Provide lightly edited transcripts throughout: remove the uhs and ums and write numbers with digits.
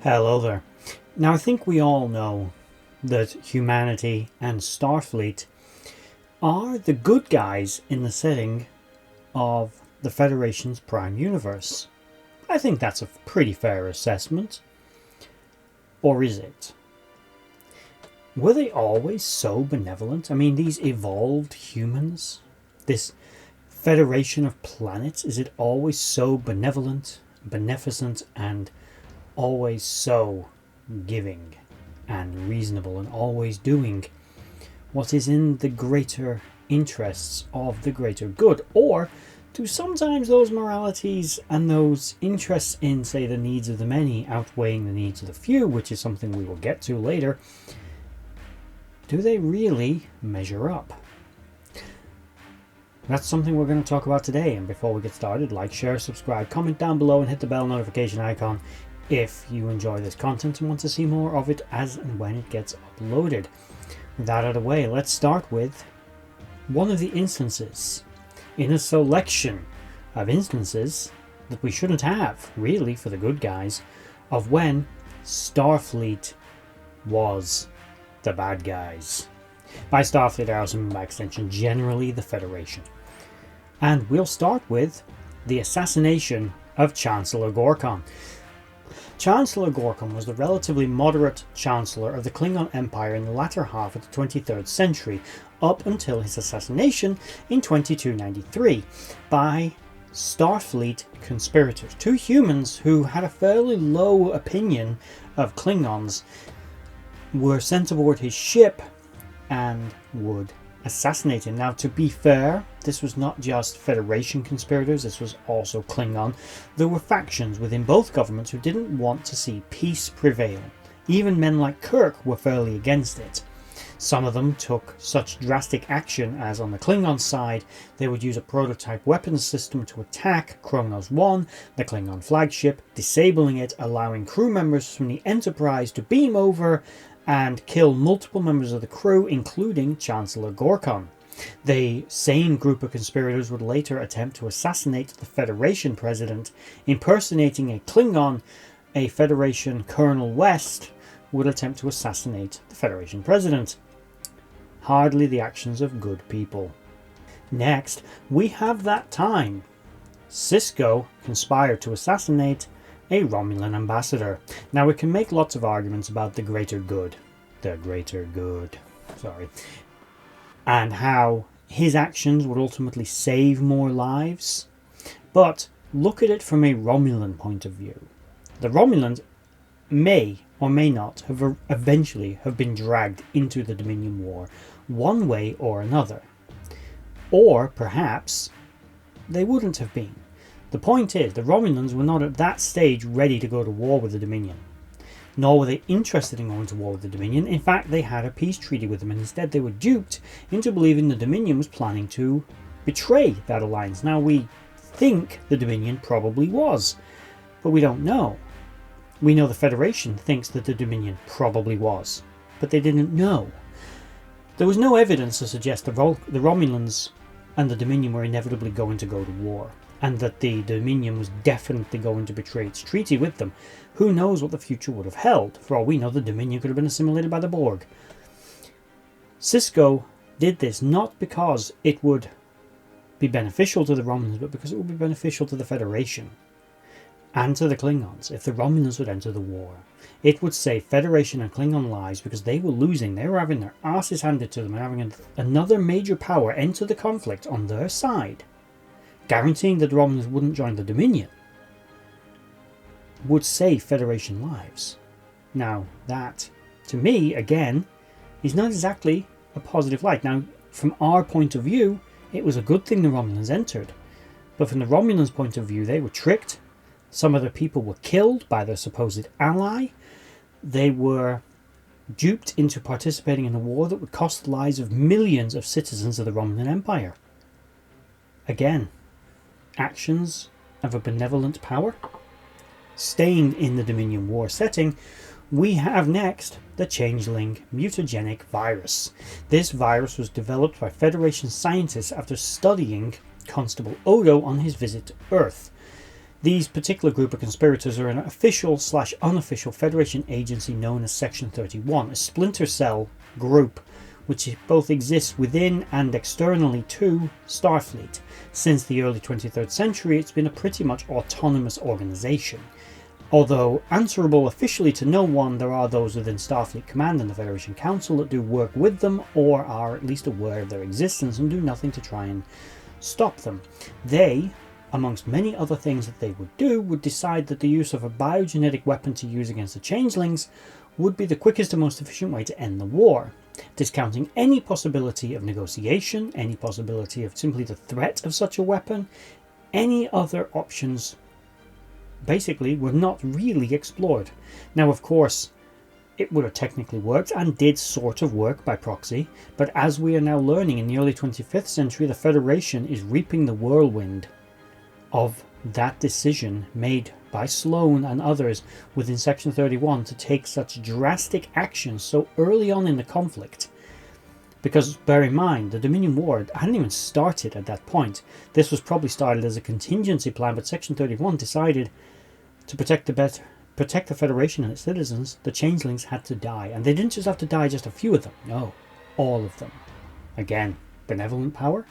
Hello there. Now, I think we all know that humanity and Starfleet are the good guys in the setting of the Federation's prime universe. I think that's a pretty fair assessment. Or is it? Were they always so benevolent? I mean, these evolved humans, this Federation of planets, is it always so benevolent, beneficent, and always so giving and reasonable, and always doing what is in the greater interests of the greater good? Or do sometimes those moralities and those interests in, say, the needs of the many outweighing the needs of the few, which is something we will get to later, do they really measure up? That's something we're going to talk about today. And before we get started, like, share, subscribe, comment down below, and hit the bell notification icon if you enjoy this content and want to see more of it as and when it gets uploaded. With that out of the way, let's start with one of the instances in a selection of instances that we shouldn't have, really, for the good guys, of when Starfleet was the bad guys. By Starfleet, I also mean by extension generally the Federation. And we'll start with the assassination of Chancellor Gorkon. Chancellor Gorkon was the relatively moderate Chancellor of the Klingon Empire in the latter half of the 23rd century, up until his assassination in 2293 by Starfleet conspirators. Two humans who had a fairly low opinion of Klingons were sent aboard his ship and would assassinate him. Now, to be fair, this was not just Federation conspirators, this was also Klingon. There were factions within both governments who didn't want to see peace prevail. Even men like Kirk were fairly against it. Some of them took such drastic action as, on the Klingon side, they would use a prototype weapons system to attack Kronos 1, the Klingon flagship, disabling it, allowing crew members from the Enterprise to beam over and kill multiple members of the crew, including Chancellor Gorkon. The same group of conspirators would later attempt to assassinate the Federation president. Impersonating a Klingon, a Federation Colonel West would attempt to assassinate the Federation president. Hardly the actions of good people. Next, we have that time Sisko conspired to assassinate a Romulan ambassador. Now, we can make lots of arguments about the greater good, and how his actions would ultimately save more lives, but look at it from a Romulan point of view. The Romulans may or may not have eventually have been dragged into the Dominion War one way or another, or perhaps they wouldn't have been. The point is, the Romulans were not at that stage ready to go to war with the Dominion, nor were they interested in going to war with the Dominion. In fact, they had a peace treaty with them, and instead they were duped into believing the Dominion was planning to betray that alliance. Now, we think the Dominion probably was, but we don't know. We know the Federation thinks that the Dominion probably was, but they didn't know. There was no evidence to suggest the Romulans and the Dominion were inevitably going to go to war, and that the Dominion was definitely going to betray its treaty with them. Who knows what the future would have held? For all we know, the Dominion could have been assimilated by the Borg. Sisko did this not because it would be beneficial to the Romulans, but because it would be beneficial to the Federation and to the Klingons. If the Romulans would enter the war, it would save Federation and Klingon lives, because they were losing. They were having their asses handed to them and having another major power enter the conflict on their side. Guaranteeing that the Romulans wouldn't join the Dominion would save Federation lives. Now, that, to me, again, is not exactly a positive light. Now, from our point of view, it was a good thing the Romulans entered. But from the Romulans' point of view, they were tricked. Some of their people were killed by their supposed ally. They were duped into participating in a war that would cost the lives of millions of citizens of the Romulan Empire. Again, actions of a benevolent power. Staying in the Dominion War setting, we have next the changeling mutagenic virus. This virus was developed by Federation scientists after studying Constable Odo on his visit to Earth. These particular group of conspirators are an official/unofficial Federation agency known as Section 31, a splinter cell group which both exists within and externally to Starfleet. Since the early 23rd century, it's been a pretty much autonomous organisation. Although answerable officially to no one, there are those within Starfleet Command and the Federation Council that do work with them, or are at least aware of their existence and do nothing to try and stop them. They, amongst many other things that they would do, would decide that the use of a biogenetic weapon to use against the changelings would be the quickest and most efficient way to end the war, discounting any possibility of negotiation, any possibility of simply the threat of such a weapon. Any other options basically were not really explored. Now, of course, it would have technically worked and did sort of work by proxy, but as we are now learning in the early 25th century, the Federation is reaping the whirlwind of that decision made by Sloan and others within Section 31 to take such drastic actions so early on in the conflict. Because bear in mind, the Dominion War hadn't even started at that point. This was probably started as a contingency plan, but Section 31 decided to protect the Federation and its citizens. The changelings had to die, and they didn't just have to die, just a few of them. No, all of them. Again, benevolent power.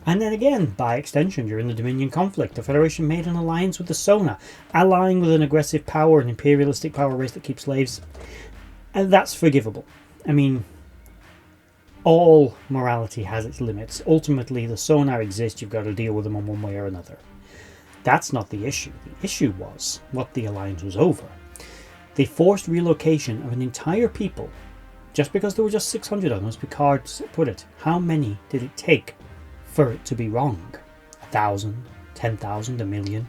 And then again, by extension, during the Dominion conflict, the Federation made an alliance with the Sona, allying with an aggressive power, an imperialistic power race that keeps slaves. And that's forgivable. I mean, all morality has its limits. Ultimately, the Sona exist, you've got to deal with them in one way or another. That's not the issue. The issue was what the alliance was over. They forced relocation of an entire people, just because there were just 600 of them, as Picard put it. How many did it take for it to be wrong? 1,000, 10,000, 1,000,000?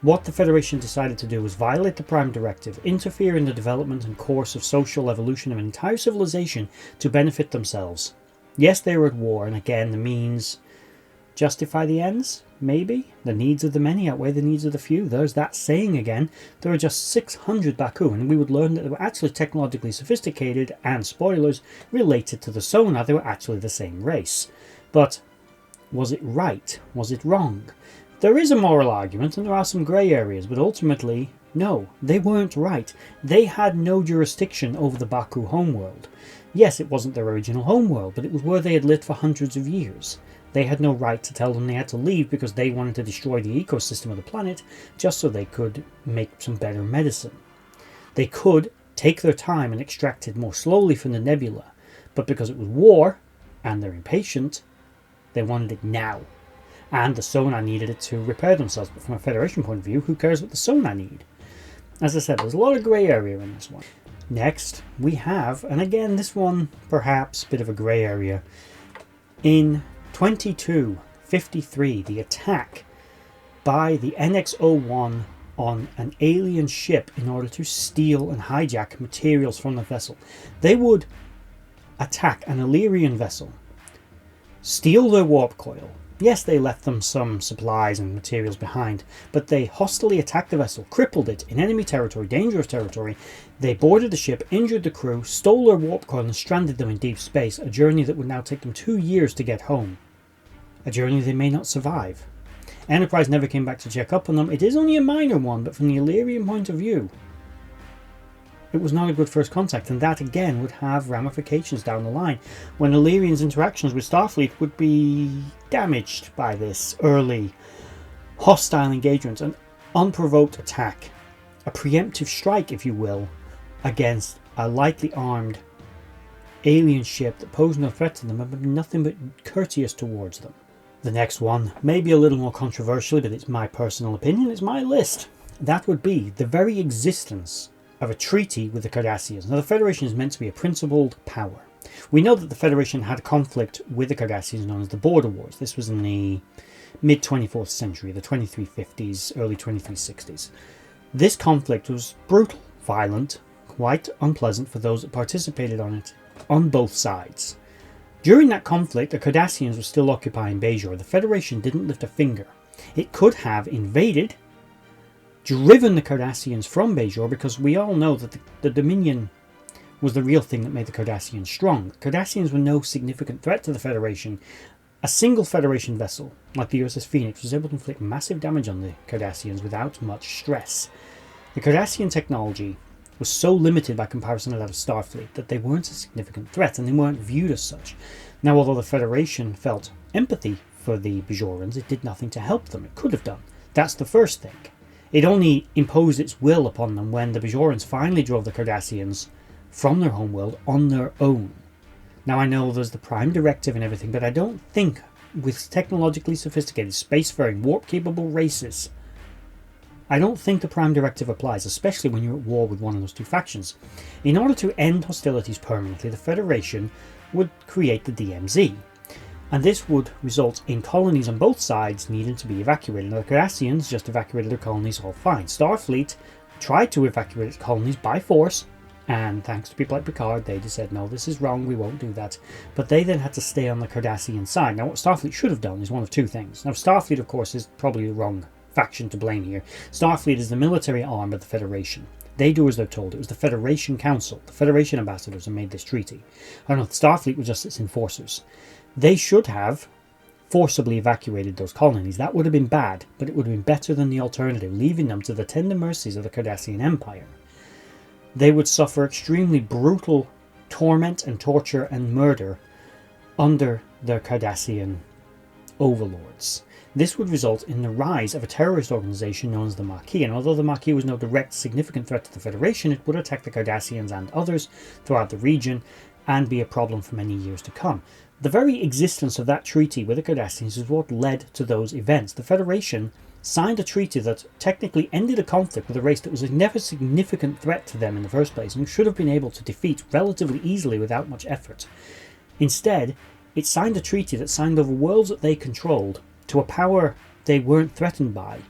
What the Federation decided to do was violate the Prime Directive, interfere in the development and course of social evolution of an entire civilization to benefit themselves. Yes, they were at war, and again, the means justify the ends? Maybe. The needs of the many outweigh the needs of the few. There's that saying again. There are just 600 Baku, and we would learn that they were actually technologically sophisticated and, spoilers, related to the Sona. They were actually the same race. But was it right? Was it wrong? There is a moral argument and there are some grey areas, but ultimately, no, they weren't right. They had no jurisdiction over the Baku homeworld. Yes, it wasn't their original homeworld, but it was where they had lived for hundreds of years. They had no right to tell them they had to leave because they wanted to destroy the ecosystem of the planet just so they could make some better medicine. They could take their time and extract it more slowly from the nebula, but because it was war and they're impatient, they wanted it now. And the Sona needed it to repair themselves. But from a Federation point of view, who cares what the Sona need? As I said, there's a lot of grey area in this one. Next, we have, and again, this one perhaps a bit of a grey area. In 2253, the attack by the NX-01 on an alien ship in order to steal and hijack materials from the vessel. They would attack an Illyrian vessel, steal their warp coil. Yes, they left them some supplies and materials behind, but they hostilely attacked the vessel, crippled it in enemy territory, dangerous territory. They boarded the ship, injured the crew, stole their warp coil and stranded them in deep space, a journey that would now take them 2 years to get home. A journey they may not survive. Enterprise never came back to check up on them. It is only a minor one, but from the Illyrian point of view, it was not a good first contact, and that again would have ramifications down the line when Illyrian's interactions with Starfleet would be damaged by this early hostile engagement, an unprovoked attack, a preemptive strike, if you will, against a lightly armed alien ship that posed no threat to them and would be nothing but courteous towards them. The next one may be a little more controversial, but it's my personal opinion, it's my list. That would be the very existence of a treaty with the Cardassians. Now, the Federation is meant to be a principled power. We know that the Federation had a conflict with the Cardassians known as the Border Wars. This was in the mid-24th century, the 2350s, early 2360s. This conflict was brutal, violent, quite unpleasant for those that participated on it, on both sides. During that conflict, the Cardassians were still occupying Bajor. The Federation didn't lift a finger. It could have invaded, driven the Cardassians from Bajor, because we all know that the Dominion was the real thing that made the Cardassians strong. The Cardassians were no significant threat to the Federation A single Federation vessel, like the USS Phoenix, was able to inflict massive damage on the Cardassians without much stress. The Cardassian technology was so limited by comparison to that of Starfleet that they weren't a significant threat, and they weren't viewed as such. Now, although the Federation felt empathy for the Bajorans, it did nothing to help them. It could have done. That's the first thing. It only imposed its will upon them when the Bajorans finally drove the Cardassians from their homeworld on their own. Now, I know there's the Prime Directive and everything, but I don't think with technologically sophisticated, spacefaring, warp-capable races, I don't think the Prime Directive applies, especially when you're at war with one of those two factions. In order to end hostilities permanently, the Federation would create the DMZ, and this would result in colonies on both sides needing to be evacuated. Now, the Cardassians just evacuated their colonies all fine. Starfleet tried to evacuate its colonies by force, and thanks to people like Picard, they just said, no, this is wrong, we won't do that. But they then had to stay on the Cardassian side. Now, what Starfleet should have done is one of two things. Now, Starfleet, of course, is probably the wrong faction to blame here. Starfleet is the military arm of the Federation. They do as they're told. It was the Federation Council, the Federation ambassadors, who made this treaty. I don't know, Starfleet was just its enforcers. They should have forcibly evacuated those colonies. That would have been bad, but it would have been better than the alternative, leaving them to the tender mercies of the Cardassian Empire. They would suffer extremely brutal torment and torture and murder under their Cardassian overlords. This would result in the rise of a terrorist organization known as the Maquis, and although the Maquis was no direct significant threat to the Federation, it would attack the Cardassians and others throughout the region and be a problem for many years to come. The very existence of that treaty with the Cardassians is what led to those events. The Federation signed a treaty that technically ended a conflict with a race that was a never significant threat to them in the first place and should have been able to defeat relatively easily without much effort. Instead, it signed a treaty that signed over worlds that they controlled to a power they weren't threatened by,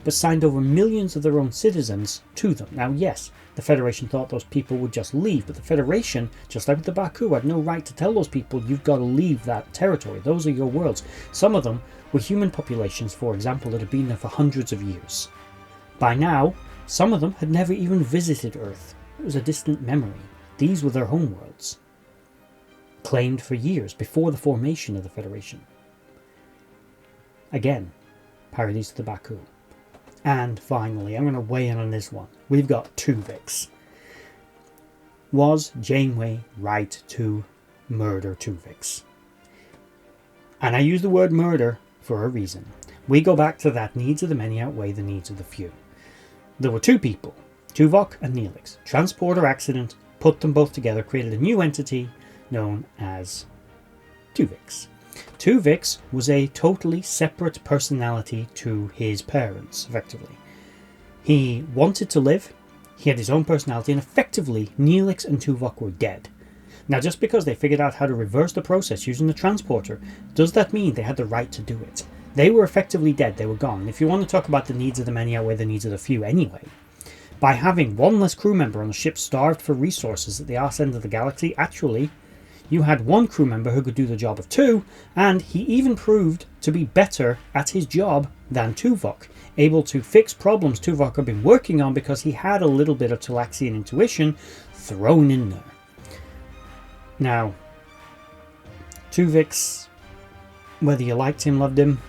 but signed over millions of their own citizens to them. Now, yes, the Federation thought those people would just leave, but the Federation, just like with the Baku, had no right to tell those people, you've got to leave that territory. Those are your worlds. Some of them were human populations, for example, that had been there for hundreds of years. By now, some of them had never even visited Earth. It was a distant memory. These were their homeworlds, claimed for years before the formation of the Federation. Again, parodies to the Baku. And finally, I'm going to weigh in on this one. We've got Tuvix. Was Janeway right to murder Tuvix? And I use the word murder for a reason. We go back to that needs of the many outweigh the needs of the few. There were two people, Tuvok and Neelix. Transporter accident, put them both together, created a new entity known as Tuvix. Tuvix was a totally separate personality to his parents, effectively. He wanted to live, he had his own personality, and effectively Neelix and Tuvok were dead. Now, just because they figured out how to reverse the process using the transporter, does that mean they had the right to do it? They were effectively dead, they were gone. And if you want to talk about the needs of the many outweigh the needs of the few anyway, by having one less crew member on a ship starved for resources at the arse end of the galaxy, actually, you had one crew member who could do the job of two, and he even proved to be better at his job than Tuvok, able to fix problems Tuvok had been working on because he had a little bit of Talaxian intuition thrown in there. Now, Tuvix, whether you liked him, loved him,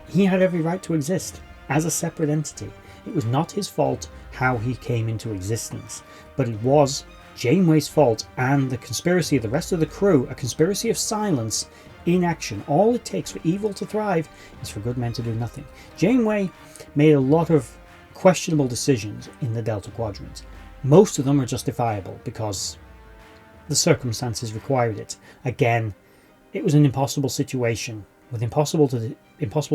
he had every right to exist as a separate entity. It was not his fault how he came into existence, but it was Janeway's fault and the conspiracy of the rest of the crew, a conspiracy of silence in action. All it takes for evil to thrive is for good men to do nothing. Janeway made a lot of questionable decisions in the Delta Quadrant. Most of them are justifiable because the circumstances required it. Again, it was an impossible situation with impossible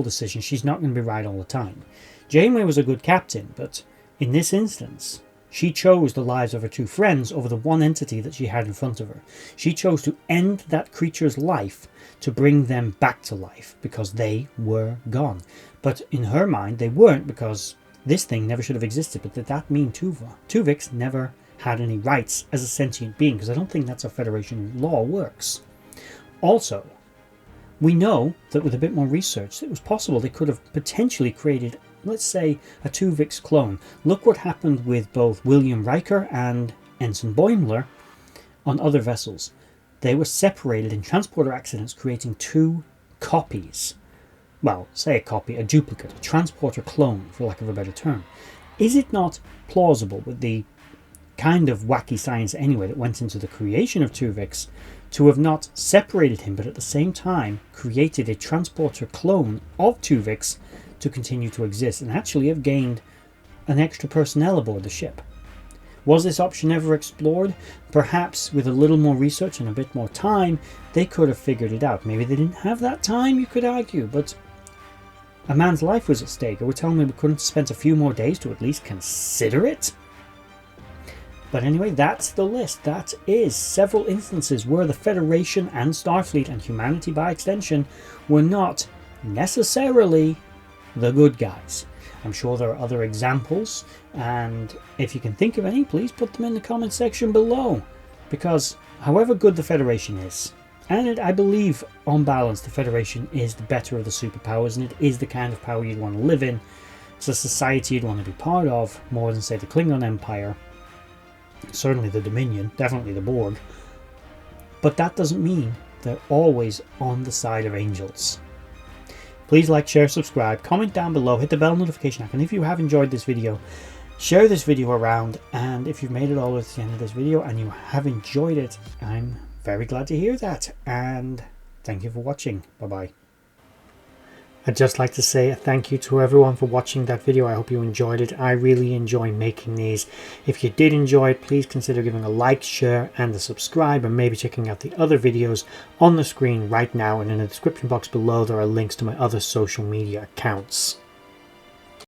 decisions. She's not going to be right all the time. Janeway was a good captain, but in this instance, she chose the lives of her two friends over the one entity that she had in front of her. She chose to end that creature's life to bring them back to life because they were gone. But in her mind, they weren't, because this thing never should have existed. But did that mean Tuvix never had any rights as a sentient being? Because I don't think that's how Federation law works. Also, we know that with a bit more research, it was possible they could have potentially created, let's say, a Tuvix clone. Look what happened with both William Riker and Ensign Boimler on other vessels. They were separated in transporter accidents, creating two copies. Well, say a copy, a duplicate, a transporter clone, for lack of a better term. Is it not plausible, with the kind of wacky science anyway that went into the creation of Tuvix, to have not separated him, but at the same time created a transporter clone of Tuvix to continue to exist, and actually have gained an extra personnel aboard the ship? Was this option ever explored? Perhaps with a little more research and a bit more time, they could have figured it out. Maybe they didn't have that time, you could argue, but a man's life was at stake. Are we telling me we couldn't have spent a few more days to at least consider it? But anyway, that's the list. That is several instances where the Federation and Starfleet, and humanity by extension, were not necessarily the good guys. I'm sure there are other examples, and if you can think of any, please put them in the comment section below. Because however good the Federation is, and I believe on balance the Federation is the better of the superpowers, and it is the kind of power you'd want to live in. It's a society you'd want to be part of, more than say the Klingon Empire. Certainly the Dominion, definitely the Borg. But that doesn't mean they're always on the side of angels. Please like, share, subscribe, comment down below, hit the bell notification icon if you have enjoyed this video. Share this video around, and if you've made it all to the end of this video and you have enjoyed it, I'm very glad to hear that, and thank you for watching. Bye bye. I'd just like to say a thank you to everyone for watching that video. I hope you enjoyed it. I really enjoy making these. If you did enjoy it, please consider giving a like, share, and a subscribe, and maybe checking out the other videos on the screen right now, and in the description box below there are links to my other social media accounts.